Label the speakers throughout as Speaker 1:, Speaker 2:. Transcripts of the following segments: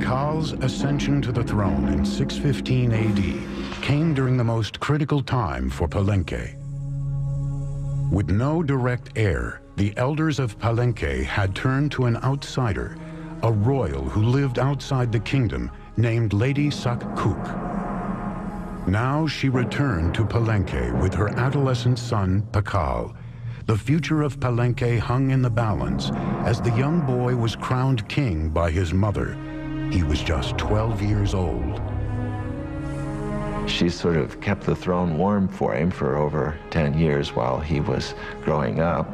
Speaker 1: Pakal's ascension to the throne in 615 AD came during the most critical time for Palenque. With no direct heir, the elders of Palenque had turned to an outsider, a royal who lived outside the kingdom named Lady Sakkuk. Now she returned to Palenque with her adolescent son, Pakal. The future of Palenque hung in the balance as the young boy was crowned king by his mother. He was just 12 years old.
Speaker 2: She sort of kept the throne warm for him for over 10 years while he was growing up.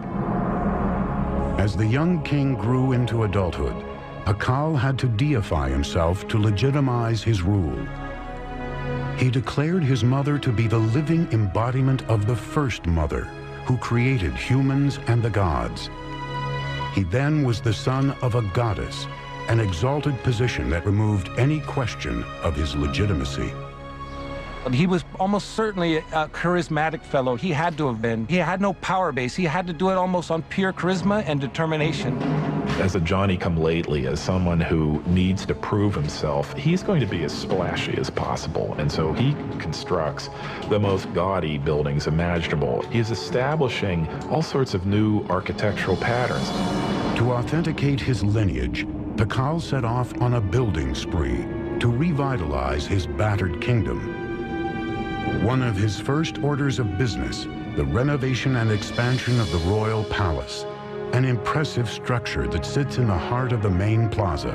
Speaker 1: As the young king grew into adulthood, Pakal had to deify himself to legitimize his rule. He declared his mother to be the living embodiment of the first mother, who created humans and the gods. He then was the son of a goddess, an exalted position that removed any question of his legitimacy.
Speaker 3: He was almost certainly a charismatic fellow. He had to have been. He had no power base. He had to do it almost on pure charisma and determination.
Speaker 4: As a Johnny-come-lately, as someone who needs to prove himself, he's going to be as splashy as possible. And so he constructs the most gaudy buildings imaginable. He's establishing all sorts of new architectural patterns.
Speaker 1: To authenticate his lineage, Pakal set off on a building spree to revitalize his battered kingdom. One of his first orders of business, the renovation and expansion of the royal palace, an impressive structure that sits in the heart of the main plaza.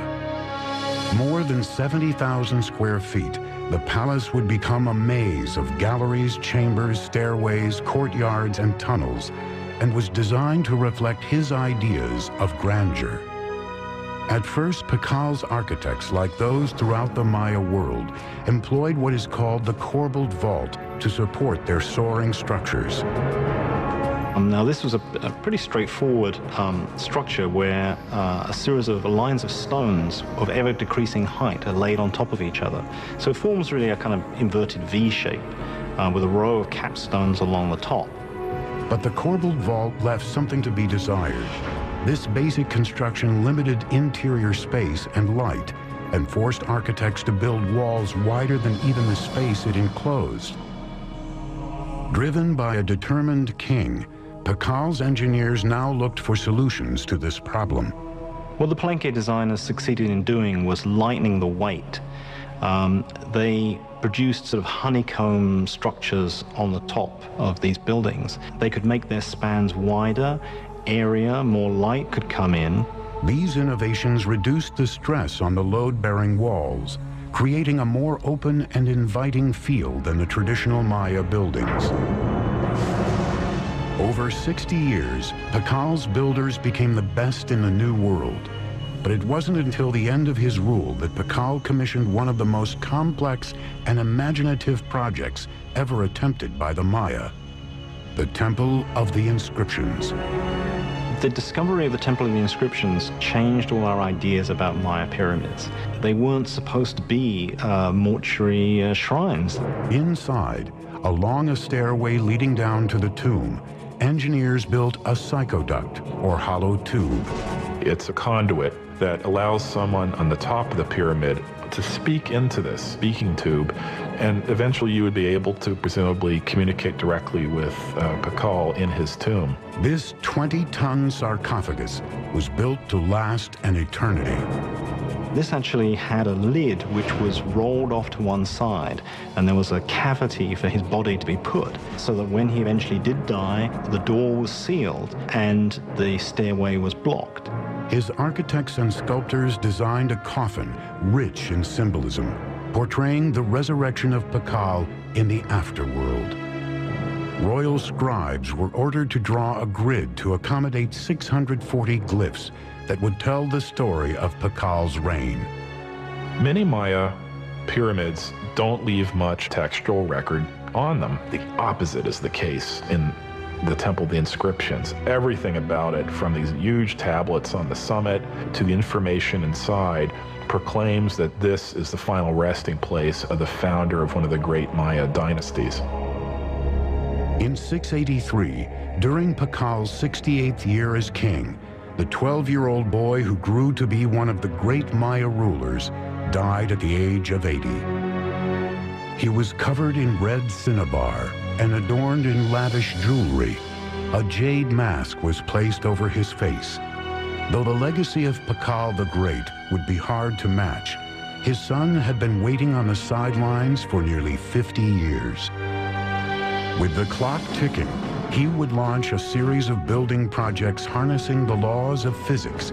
Speaker 1: More than 70,000 square feet, the palace would become a maze of galleries, chambers, stairways, courtyards, and tunnels, and was designed to reflect his ideas of grandeur. At first, Pakal's architects, like those throughout the Maya world, employed what is called the corbelled vault to support their soaring structures.
Speaker 5: Now, this was a pretty straightforward structure where a series of lines of stones of ever-decreasing height are laid on top of each other. So it forms really a kind of inverted V shape with a row of capstones along the top.
Speaker 1: But the corbelled vault left something to be desired. This basic construction limited interior space and light and forced architects to build walls wider than even the space it enclosed. Driven by a determined king, Pakal's engineers now looked for solutions to this problem.
Speaker 5: What the Palenque designers succeeded in doing was lightening the weight. They produced sort of honeycomb structures on the top of these buildings. They could make their spans wider, area, more light could come in.
Speaker 1: These innovations reduced the stress on the load-bearing walls, creating a more open and inviting feel than the traditional Maya buildings. Over 60 years, Pakal's builders became the best in the New World. But it wasn't until the end of his rule that Pakal commissioned one of the most complex and imaginative projects ever attempted by the Maya, the Temple of the Inscriptions.
Speaker 5: The discovery of the Temple of the Inscriptions changed all our ideas about Maya pyramids. They weren't supposed to be mortuary shrines.
Speaker 1: Inside, along a stairway leading down to the tomb, engineers built a psychoduct, or hollow tube.
Speaker 4: It's a conduit that allows someone on the top of the pyramid to speak into this speaking tube, and eventually you would be able to presumably communicate directly with Pakal in his tomb.
Speaker 1: This 20-ton sarcophagus was built to last an eternity.
Speaker 5: This actually had a lid which was rolled off to one side, and there was a cavity for his body to be put, so that when he eventually did die, the door was sealed and the stairway was blocked.
Speaker 1: His architects and sculptors designed a coffin rich in symbolism, portraying the resurrection of Pakal in the afterworld. Royal scribes were ordered to draw a grid to accommodate 640 glyphs that would tell the story of Pakal's reign.
Speaker 4: Many Maya pyramids don't leave much textual record on them. The opposite is the case in the Temple of the Inscriptions. Everything about it, from these huge tablets on the summit to the information inside, proclaims that this is the final resting place of the founder of one of the great Maya dynasties.
Speaker 1: In 683, during Pakal's 68th year as king, the 12-year-old boy who grew to be one of the great Maya rulers died at the age of 80. He was covered in red cinnabar and adorned in lavish jewelry. A jade mask was placed over his face. Though the legacy of Pakal the Great would be hard to match, his son had been waiting on the sidelines for nearly 50 years. With the clock ticking, he would launch a series of building projects harnessing the laws of physics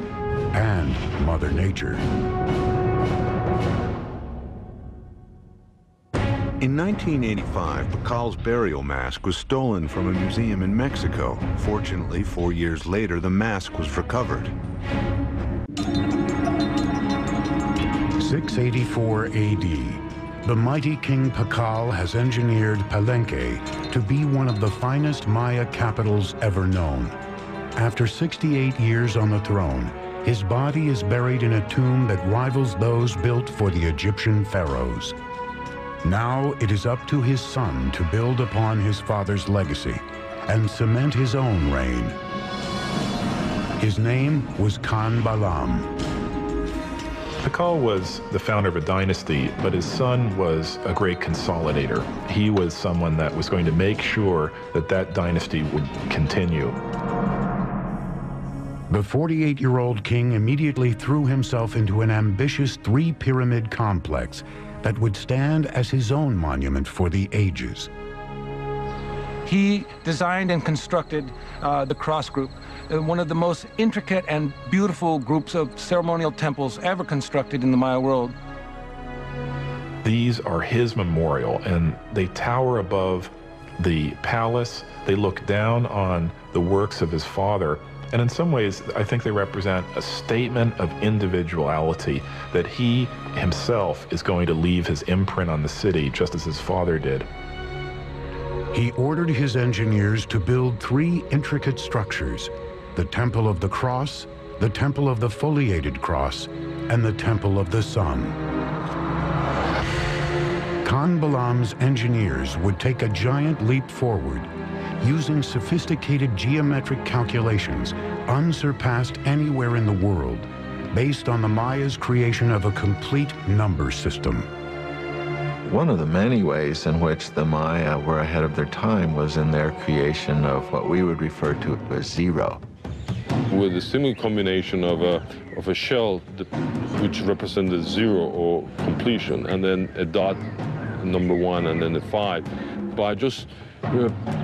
Speaker 1: and Mother Nature.
Speaker 6: In 1985, Pakal's burial mask was stolen from a museum in Mexico. Fortunately, 4 years later, the mask was recovered.
Speaker 1: 684 AD, the mighty King Pakal has engineered Palenque to be one of the finest Maya capitals ever known. After 68 years on the throne, his body is buried in a tomb that rivals those built for the Egyptian pharaohs. Now it is up to his son to build upon his father's legacy and cement his own reign. His name was Khan Balam.
Speaker 4: Pakal was the founder of a dynasty, but his son was a great consolidator. He was someone that was going to make sure that that dynasty would continue.
Speaker 1: The 48-year-old king immediately threw himself into an ambitious three-pyramid complex that would stand as his own monument for the ages.
Speaker 3: He designed and constructed the cross group, one of the most intricate and beautiful groups of ceremonial temples ever constructed in the Maya world.
Speaker 4: These are his memorial, and they tower above the palace. They look down on the works of his father. And in some ways, I think they represent a statement of individuality, that he himself is going to leave his imprint on the city, just as his father did.
Speaker 1: He ordered his engineers to build three intricate structures: the Temple of the Cross, the Temple of the Foliated Cross, and the Temple of the Sun. Khan Balam's engineers would take a giant leap forward, using sophisticated geometric calculations unsurpassed anywhere in the world, based on the Maya's creation of a complete number system.
Speaker 2: One of the many ways in which the Maya were ahead of their time was in their creation of what we would refer to as zero.
Speaker 7: With a single combination of a shell which represented zero or completion, and then a dot, number one, and then a 5. By just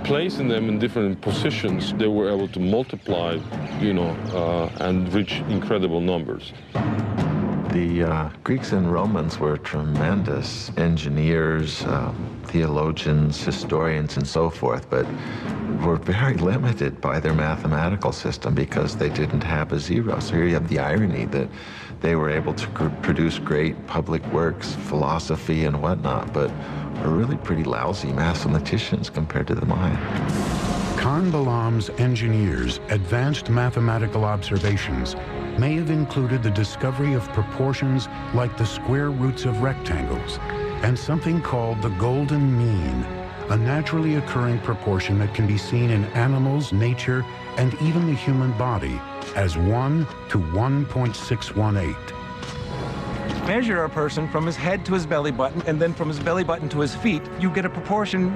Speaker 7: placing them in different positions, they were able to multiply, and reach incredible numbers.
Speaker 2: The Greeks and Romans were tremendous engineers, theologians, historians, and so forth, but were very limited by their mathematical system because they didn't have a zero. So here you have the irony that they were able to produce great public works, philosophy, and whatnot, but are really pretty lousy mathematicians compared to the Maya.
Speaker 1: Khan Balam's engineers' advanced mathematical observations may have included the discovery of proportions like the square roots of rectangles and something called the golden mean, a naturally occurring proportion that can be seen in animals, nature, and even the human body as 1 to 1.618.
Speaker 3: Measure a person from his head to his belly button, and then from his belly button to his feet, you get a proportion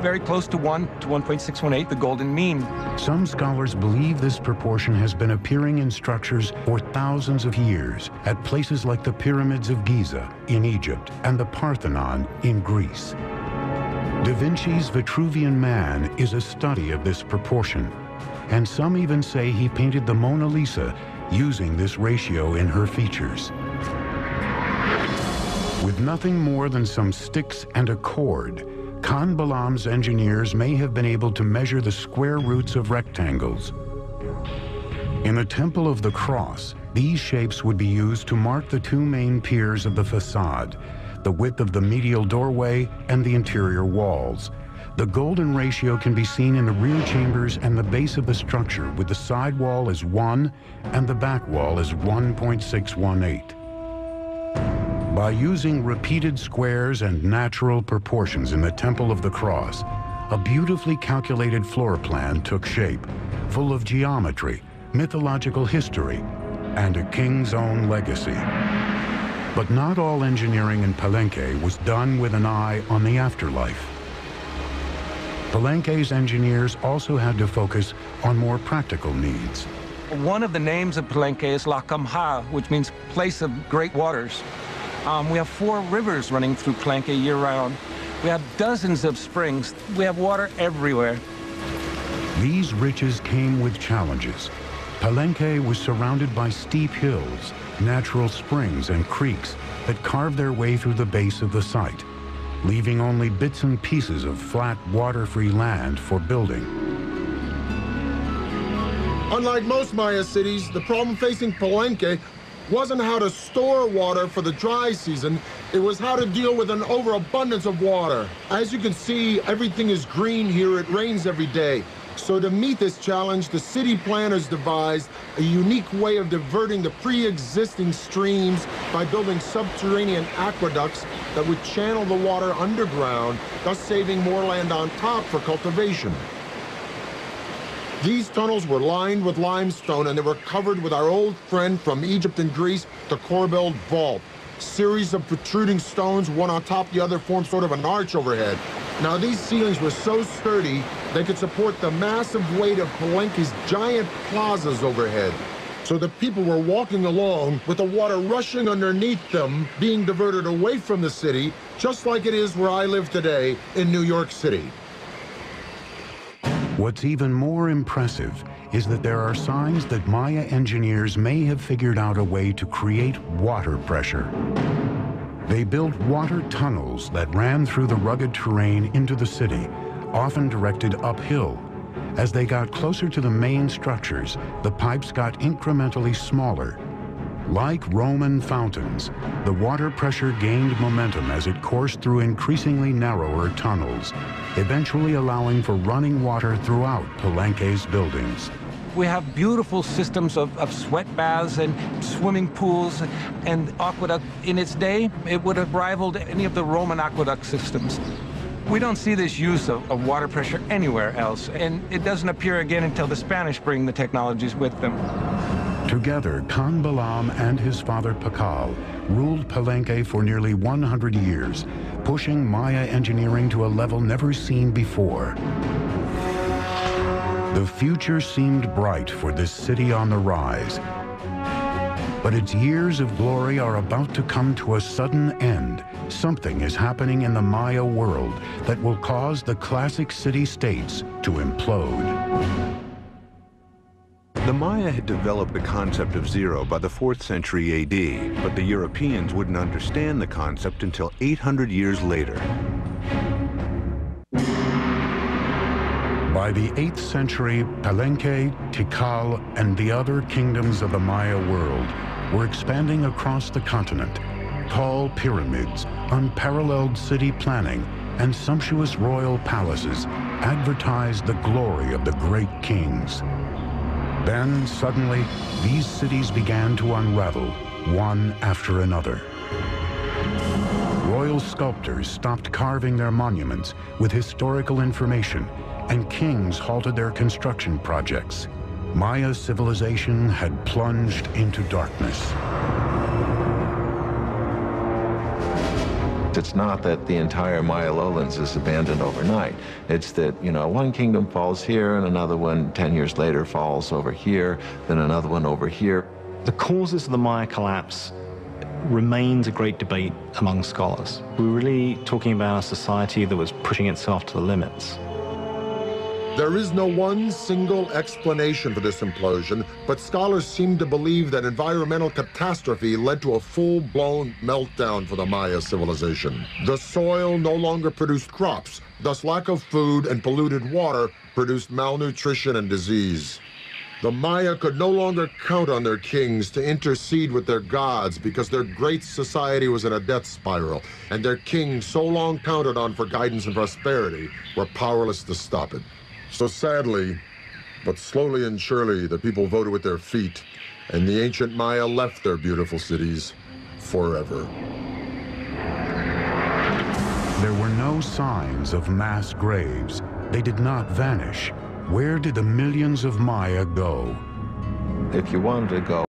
Speaker 3: very close to 1 to 1.618, the golden mean.
Speaker 1: Some scholars believe this proportion has been appearing in structures for thousands of years at places like the pyramids of Giza in Egypt and the Parthenon in Greece. Da Vinci's Vitruvian Man is a study of this proportion, and some even say he painted the Mona Lisa using this ratio in her features. With nothing more than some sticks and a cord, Khan Balam's engineers may have been able to measure the square roots of rectangles. In the Temple of the Cross, these shapes would be used to mark the two main piers of the facade, the width of the medial doorway and the interior walls. The golden ratio can be seen in the rear chambers and the base of the structure, with the side wall as 1 and the back wall as 1.618. By using repeated squares and natural proportions in the Temple of the Cross, a beautifully calculated floor plan took shape, full of geometry, mythological history, and a king's own legacy. But not all engineering in Palenque was done with an eye on the afterlife. Palenque's engineers also had to focus on more practical needs.
Speaker 3: One of the names of Palenque is La Camha, which means place of great waters. We have 4 rivers running through Palenque year-round. We have dozens of springs. We have water everywhere.
Speaker 1: These riches came with challenges. Palenque was surrounded by steep hills, natural springs and creeks that carved their way through the base of the site, leaving only bits and pieces of flat, water-free land for building.
Speaker 8: Unlike most Maya cities, the problem facing Palenque wasn't how to store water for the dry season, it was how to deal with an overabundance of water. As you can see, everything is green here, it rains every day. So to meet this challenge, the city planners devised a unique way of diverting the pre-existing streams by building subterranean aqueducts that would channel the water underground, thus saving more land on top for cultivation. These tunnels were lined with limestone and they were covered with our old friend from Egypt and Greece, the corbelled vault. Series of protruding stones, one on top of the other, formed sort of an arch overhead. Now, these ceilings were so sturdy, they could support the massive weight of Palenque's giant plazas overhead. So the people were walking along with the water rushing underneath them, being diverted away from the city, just like it is where I live today in New York City.
Speaker 1: What's even more impressive is that there are signs that Maya engineers may have figured out a way to create water pressure. They built water tunnels that ran through the rugged terrain into the city, often directed uphill. As they got closer to the main structures, the pipes got incrementally smaller. Like Roman fountains, the water pressure gained momentum as it coursed through increasingly narrower tunnels, eventually allowing for running water throughout Palenque's buildings.
Speaker 3: We have beautiful systems of sweat baths and swimming pools and aqueduct. In its day, it would have rivaled any of the Roman aqueduct systems. We don't see this use of water pressure anywhere else, and it doesn't appear again until the Spanish bring the technologies with them.
Speaker 1: Together, Khan Balam and his father Pakal ruled Palenque for nearly 100 years, pushing Maya engineering to a level never seen before. The future seemed bright for this city on the rise. But its years of glory are about to come to a sudden end. Something is happening in the Maya world that will cause the classic city-states to implode.
Speaker 6: The Maya had developed the concept of zero by the 4th century AD, but the Europeans wouldn't understand the concept until 800 years later.
Speaker 1: By the 8th century, Palenque, Tikal, and the other kingdoms of the Maya world were expanding across the continent. Tall pyramids, unparalleled city planning, and sumptuous royal palaces advertised the glory of the great kings. Then, suddenly, these cities began to unravel, one after another. Royal sculptors stopped carving their monuments with historical information, and kings halted their construction projects. Maya civilization had plunged into darkness.
Speaker 2: It's not that the entire Maya lowlands is abandoned overnight. It's that, one kingdom falls here and another one 10 years later falls over here, then another one over here.
Speaker 5: The causes of the Maya collapse remains a great debate among scholars. We're really talking about a society that was pushing itself to the limits.
Speaker 8: There is no one single explanation for this implosion, but scholars seem to believe that environmental catastrophe led to a full-blown meltdown for the Maya civilization. The soil no longer produced crops, thus lack of food and polluted water produced malnutrition and disease. The Maya could no longer count on their kings to intercede with their gods because their great society was in a death spiral, and their kings, so long counted on for guidance and prosperity, were powerless to stop it. So sadly, but slowly and surely, the people voted with their feet, and the ancient Maya left their beautiful cities forever.
Speaker 1: There were no signs of mass graves. They did not vanish. Where did the millions of Maya go?
Speaker 2: If you wanted to go